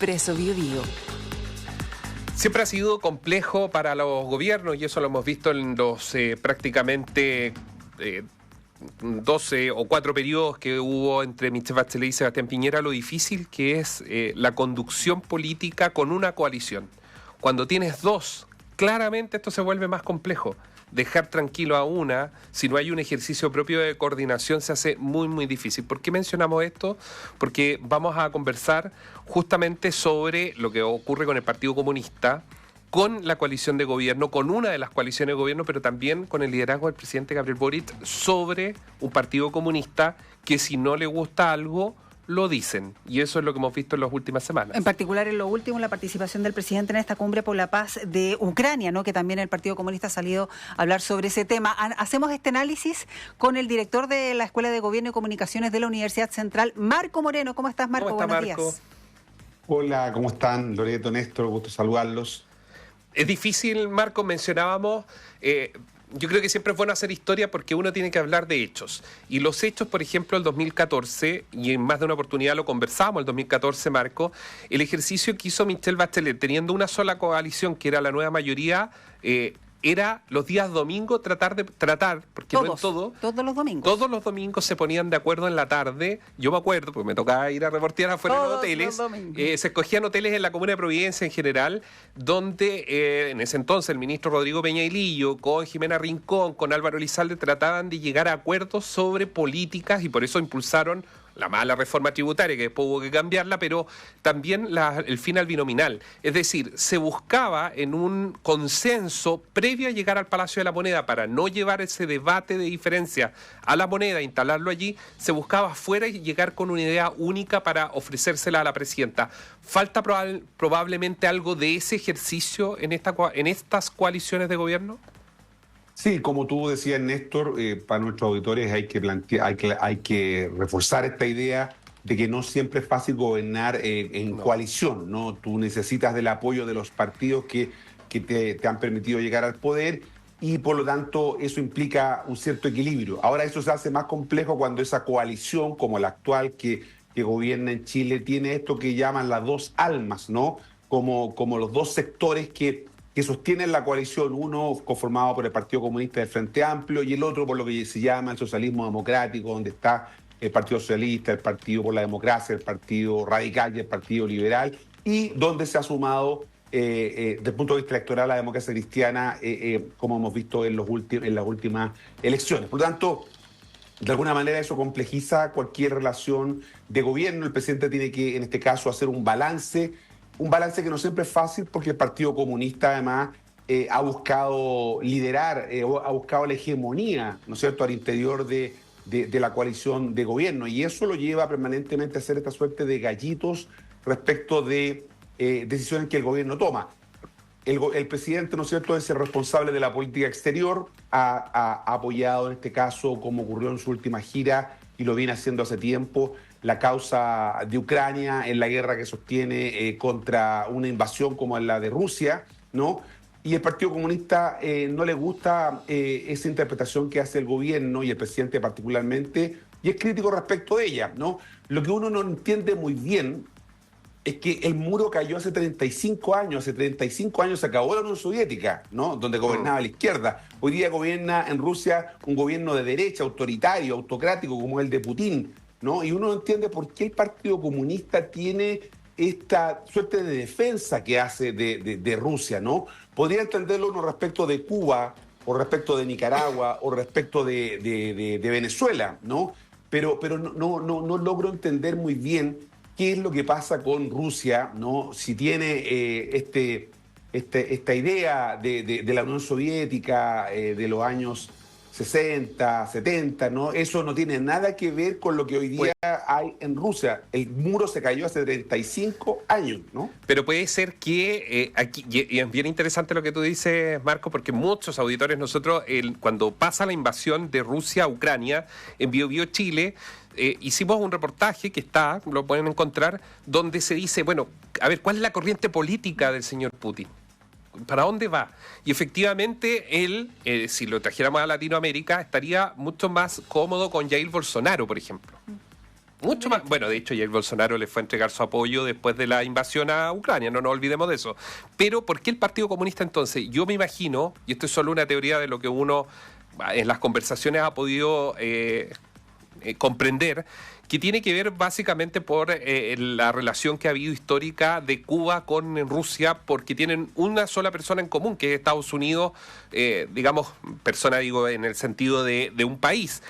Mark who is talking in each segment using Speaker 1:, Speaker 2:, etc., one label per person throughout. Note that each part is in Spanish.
Speaker 1: Expreso Biobío.
Speaker 2: Siempre ha sido complejo para los gobiernos y eso lo hemos visto en los prácticamente 12 o 4 periodos que hubo entre Michelle Bachelet y Sebastián Piñera, lo difícil que es la conducción política con una coalición. Cuando tienes dos, claramente esto se vuelve más complejo. Dejar tranquilo a una, si no hay un ejercicio propio de coordinación, se hace muy, muy difícil. ¿Por qué mencionamos esto? Porque vamos a conversar justamente sobre lo que ocurre con el Partido Comunista, con la coalición de gobierno, con una de las coaliciones de gobierno, pero también con el liderazgo del presidente Gabriel Boric sobre un Partido Comunista que si no le gusta algo, lo dicen, y eso es lo que hemos visto en las últimas semanas.
Speaker 3: En particular, en lo último, la participación del presidente en esta cumbre por la paz de Ucrania, ¿no? Que también el Partido Comunista ha salido a hablar sobre ese tema. Hacemos este análisis con el director de la Escuela de Gobierno y Comunicaciones de la Universidad Central, Marco Moreno. ¿Cómo estás, Marco?
Speaker 2: ¿Cómo está,
Speaker 3: Buenos
Speaker 2: Marco?
Speaker 3: días.
Speaker 4: Hola, ¿cómo están? Loreto, Néstor, gusto saludarlos.
Speaker 2: Es difícil, Marco, mencionábamos... yo creo que siempre es bueno hacer historia porque uno tiene que hablar de hechos. Y los hechos, por ejemplo, el 2014, y en más de una oportunidad lo conversamos, el 2014, Marco, el ejercicio que hizo Michelle Bachelet, teniendo una sola coalición, que era la nueva mayoría, era los días domingos tratar, porque
Speaker 3: todos,
Speaker 2: no en todo...
Speaker 3: Todos los domingos.
Speaker 2: Todos los domingos se ponían de acuerdo en la tarde. Yo me acuerdo, porque me tocaba ir a reportear afuera de los hoteles. Se escogían hoteles en la Comuna de Providencia en general, donde en ese entonces el ministro Rodrigo Peñailillo, con Jimena Rincón, con Álvaro Elizalde, trataban de llegar a acuerdos sobre políticas y por eso impulsaron la mala reforma tributaria, que después hubo que cambiarla, pero también el fin al binominal. Es decir, se buscaba en un consenso previo a llegar al Palacio de la Moneda para no llevar ese debate de diferencia a la moneda, instalarlo allí, se buscaba afuera y llegar con una idea única para ofrecérsela a la presidenta. ¿Falta probablemente algo de ese ejercicio en estas coaliciones de gobierno?
Speaker 4: Sí, como tú decías, Néstor, para nuestros auditores hay que reforzar esta idea de que no siempre es fácil gobernar en coalición, ¿no? Tú necesitas del apoyo de los partidos que te han permitido llegar al poder y por lo tanto eso implica un cierto equilibrio. Ahora eso se hace más complejo cuando esa coalición, como la actual que gobierna en Chile, tiene esto que llaman las dos almas, ¿no? Como los dos sectores que sostienen la coalición, uno conformado por el Partido Comunista del Frente Amplio y el otro por lo que se llama el socialismo democrático, donde está el Partido Socialista, el Partido por la Democracia, el Partido Radical y el Partido Liberal, y donde se ha sumado, desde el punto de vista electoral, la democracia cristiana, como hemos visto en las últimas elecciones. Por lo tanto, de alguna manera eso complejiza cualquier relación de gobierno. El presidente tiene que, en este caso, hacer un balance que no siempre es fácil porque el Partido Comunista además ha buscado liderar, ha buscado la hegemonía, ¿no es cierto?, al interior de la coalición de gobierno, y eso lo lleva permanentemente a hacer esta suerte de gallitos respecto de decisiones que el gobierno toma. El presidente, ¿no es cierto?, es el responsable de la política exterior, ha apoyado en este caso, como ocurrió en su última gira, y lo viene haciendo hace tiempo, la causa de Ucrania en la guerra que sostiene contra una invasión como la de Rusia, ¿no? Y el Partido Comunista no le gusta esa interpretación que hace el gobierno y el presidente particularmente, y es crítico respecto de ella, ¿no? Lo que uno no entiende muy bien es que el muro cayó hace 35 años. Hace 35 años se acabó la Unión Soviética, ¿no?, donde gobernaba la izquierda. Hoy día gobierna en Rusia un gobierno de derecha, autoritario, autocrático, como el de Putin, ¿no? Y uno no entiende por qué el Partido Comunista tiene esta suerte de defensa que hace de Rusia, ¿no? Podría entenderlo uno respecto de Cuba, o respecto de Nicaragua, o respecto de Venezuela, ¿no? Pero no logro entender muy bien qué es lo que pasa con Rusia, ¿no? Si tiene esta idea de la Unión Soviética de los años 60, 70, ¿no? Eso no tiene nada que ver con lo que hoy día hay en Rusia. El muro se cayó hace 35 años, ¿no?
Speaker 2: Pero puede ser que aquí, y es bien interesante lo que tú dices, Marco, porque muchos auditores, nosotros, cuando pasa la invasión de Rusia a Ucrania, en Biobío Chile, hicimos un reportaje que lo pueden encontrar, donde se dice, bueno, a ver, ¿cuál es la corriente política del señor Putin? ¿Para dónde va? Y efectivamente él, si lo trajéramos a Latinoamérica, estaría mucho más cómodo con Jair Bolsonaro, por ejemplo. Mucho más. Bueno, de hecho, Jair Bolsonaro le fue a entregar su apoyo después de la invasión a Ucrania, no nos olvidemos de eso. Pero, ¿por qué el Partido Comunista entonces? Yo me imagino, y esto es solo una teoría de lo que uno en las conversaciones ha podido comprender, que tiene que ver básicamente por la relación que ha habido histórica de Cuba con Rusia, porque tienen una sola persona en común, que es Estados Unidos, digamos, persona digo en el sentido de un país.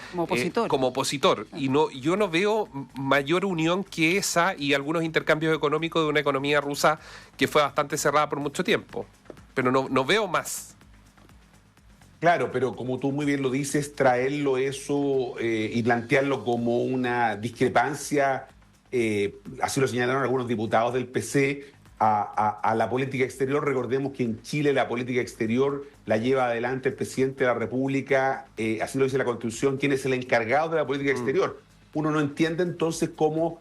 Speaker 2: Como opositor. Y yo no veo mayor unión que esa y algunos intercambios económicos de una economía rusa que fue bastante cerrada por mucho tiempo. Pero no veo más.
Speaker 4: Claro, pero como tú muy bien lo dices, traerlo eso y plantearlo como una discrepancia, así lo señalaron algunos diputados del PC, a la política exterior. Recordemos que en Chile la política exterior la lleva adelante el presidente de la República, así lo dice la Constitución, quien es el encargado de la política exterior. Uno no entiende entonces cómo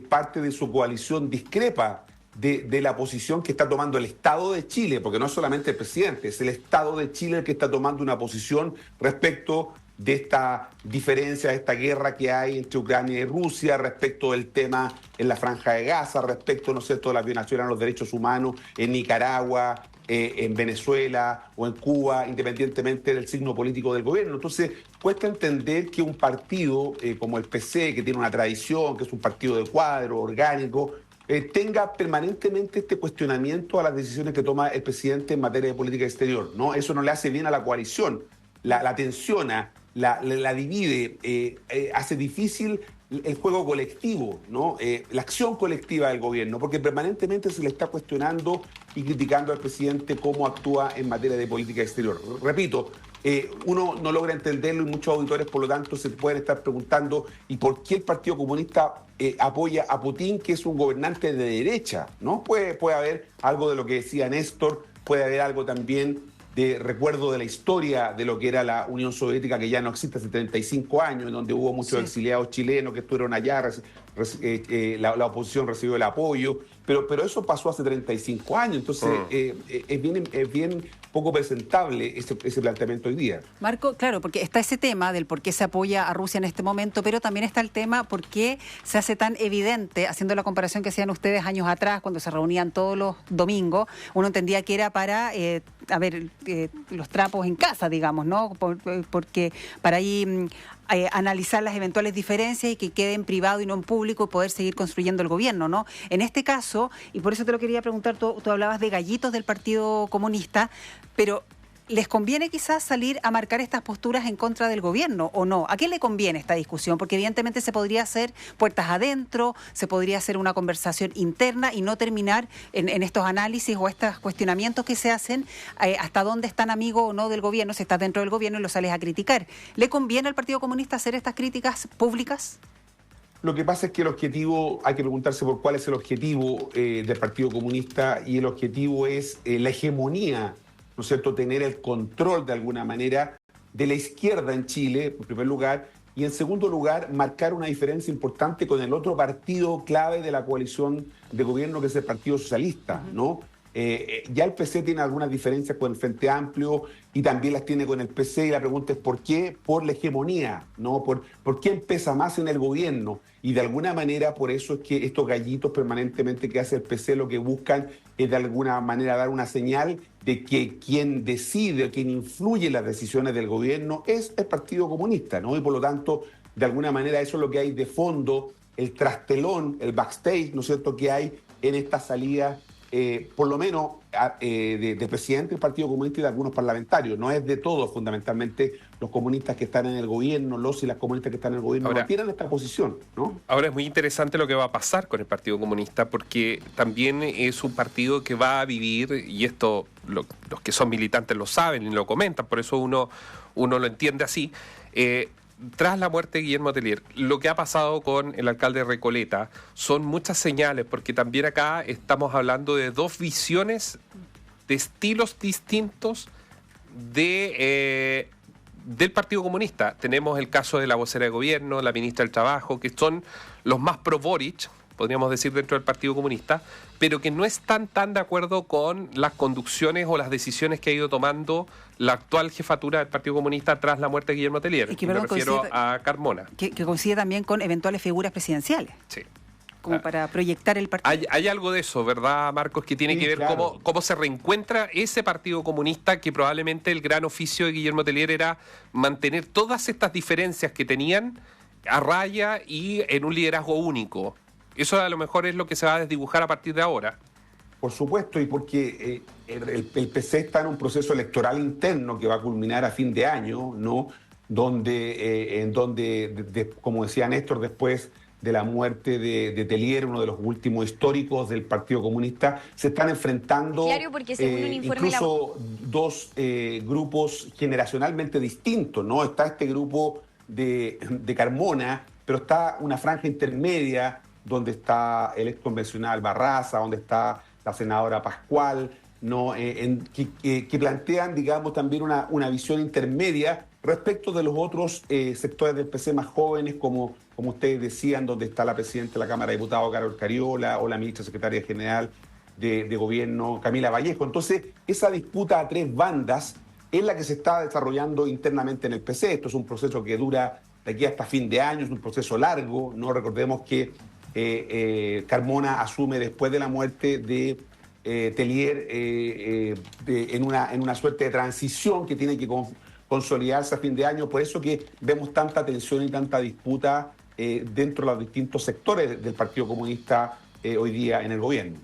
Speaker 4: parte de su coalición discrepa de la posición que está tomando el Estado de Chile, porque no es solamente el presidente, es el Estado de Chile el que está tomando una posición respecto de esta diferencia, de esta guerra que hay entre Ucrania y Rusia, respecto del tema en la Franja de Gaza, respecto, ¿no es cierto?, de la violación a los derechos humanos en Nicaragua, en Venezuela o en Cuba, independientemente del signo político del gobierno. Entonces, cuesta entender que un partido como el PC, que tiene una tradición, que es un partido de cuadro, orgánico, tenga permanentemente este cuestionamiento a las decisiones que toma el presidente en materia de política exterior, ¿no? Eso no le hace bien a la coalición, la tensiona, la divide, hace difícil el juego colectivo, ¿no? La acción colectiva del gobierno, porque permanentemente se le está cuestionando y criticando al presidente cómo actúa en materia de política exterior. Repito, uno no logra entenderlo y muchos auditores, por lo tanto, se pueden estar preguntando ¿y por qué el Partido Comunista apoya a Putin, que es un gobernante de derecha? ¿No? Puede haber algo de lo que decía Néstor, puede haber algo también de recuerdo de la historia de lo que era la Unión Soviética, que ya no existe hace 35 años, en donde hubo muchos exiliados chilenos que estuvieron allá, la oposición recibió el apoyo, pero eso pasó hace 35 años, entonces es bien poco presentable ese planteamiento hoy día.
Speaker 3: Marco, claro, porque está ese tema del por qué se apoya a Rusia en este momento, pero también está el tema por qué se hace tan evidente, haciendo la comparación que hacían ustedes años atrás, cuando se reunían todos los domingos, uno entendía que era para, los trapos en casa, digamos, ¿no? Porque para ahí analizar las eventuales diferencias y que quede en privado y no en público y poder seguir construyendo el gobierno, ¿no? En este caso, y por eso te lo quería preguntar, tú hablabas de gallitos del Partido Comunista, pero ¿les conviene quizás salir a marcar estas posturas en contra del gobierno o no? ¿A quién le conviene esta discusión? Porque evidentemente se podría hacer puertas adentro, se podría hacer una conversación interna y no terminar en estos análisis o estos cuestionamientos que se hacen hasta dónde están amigos o no del gobierno, si estás dentro del gobierno y lo sales a criticar. ¿Le conviene al Partido Comunista hacer estas críticas públicas?
Speaker 4: Lo que pasa es que el objetivo, hay que preguntarse por cuál es el objetivo del Partido Comunista, y el objetivo es la hegemonía, ¿no es cierto?, tener el control de alguna manera de la izquierda en Chile, en primer lugar, y en segundo lugar, marcar una diferencia importante con el otro partido clave de la coalición de gobierno, que es el Partido Socialista, ¿no? Ya el PC tiene algunas diferencias con el Frente Amplio y también las tiene con el PC, y la pregunta es ¿por qué? Por la hegemonía, ¿no? ¿Por qué pesa más en el gobierno? Y de alguna manera por eso es que estos gallitos permanentemente que hace el PC lo que buscan es de alguna manera dar una señal de que quien decide, quien influye en las decisiones del gobierno es el Partido Comunista, ¿no? Y por lo tanto, de alguna manera eso es lo que hay de fondo, el trastelón, el backstage, ¿no es cierto?, que hay en esta salida, por lo menos del presidente del Partido Comunista y de algunos parlamentarios. No es de todos, fundamentalmente los comunistas que están en el gobierno, los y las comunistas que están en el gobierno no tienen esta posición, ¿no?
Speaker 2: Ahora es muy interesante lo que va a pasar con el Partido Comunista, porque también es un partido que va a vivir, y esto los que son militantes lo saben y lo comentan, por eso uno lo entiende así, tras la muerte de Guillermo Tellier, lo que ha pasado con el alcalde de Recoleta son muchas señales, porque también acá estamos hablando de dos visiones de estilos distintos del Partido Comunista. Tenemos el caso de la vocera de gobierno, la ministra del Trabajo, que son los más pro Boric, podríamos decir, dentro del Partido Comunista, pero que no están tan de acuerdo con las conducciones o las decisiones que ha ido tomando la actual jefatura del Partido Comunista tras la muerte de Guillermo Tellier.
Speaker 3: Y que,
Speaker 2: me refiero a Carmona.
Speaker 3: Que coincide también con eventuales figuras presidenciales.
Speaker 2: Sí.
Speaker 3: Como para proyectar el partido.
Speaker 2: Hay algo de eso, ¿verdad, Marcos? Que tiene que ver cómo se reencuentra ese Partido Comunista, que probablemente el gran oficio de Guillermo Tellier era mantener todas estas diferencias que tenían a raya y en un liderazgo único. Eso a lo mejor es lo que se va a desdibujar a partir de ahora.
Speaker 4: Por supuesto, y porque el PC está en un proceso electoral interno que va a culminar a fin de año, ¿no? Donde como decía Néstor, después de la muerte de Tellier, uno de los últimos históricos del Partido Comunista, se están enfrentando
Speaker 1: porque según un informe
Speaker 4: incluso dos grupos generacionalmente distintos, ¿no? Está este grupo de Carmona, pero está una franja intermedia donde está el ex convencional Barraza, donde está la senadora Pascual, ¿no? Que plantean, digamos, también una visión intermedia respecto de los otros sectores del PC más jóvenes, como ustedes decían, donde está la presidenta de la Cámara de Diputados, Carol Cariola, o la ministra secretaria general de Gobierno, Camila Vallejo. Entonces, esa disputa a tres bandas es la que se está desarrollando internamente en el PC. Esto es un proceso que dura de aquí hasta fin de año, es un proceso largo. No recordemos que Carmona asume después de la muerte de Tellier en una suerte de transición que tiene que consolidarse a fin de año. Por eso que vemos tanta tensión y tanta disputa dentro de los distintos sectores del Partido Comunista hoy día en el gobierno.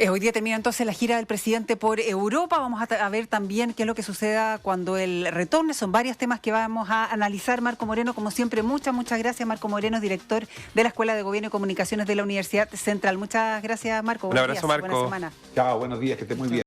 Speaker 3: Hoy día termina entonces la gira del presidente por Europa. Vamos a ver también qué es lo que suceda cuando él retorne. Son varios temas que vamos a analizar. Marco Moreno, como siempre, muchas gracias. Marco Moreno, director de la Escuela de Gobierno y Comunicaciones de la Universidad Central. Muchas gracias, Marco.
Speaker 2: Un abrazo, Marco.
Speaker 3: Buena semana.
Speaker 4: Chao, buenos días, que esté muy bien.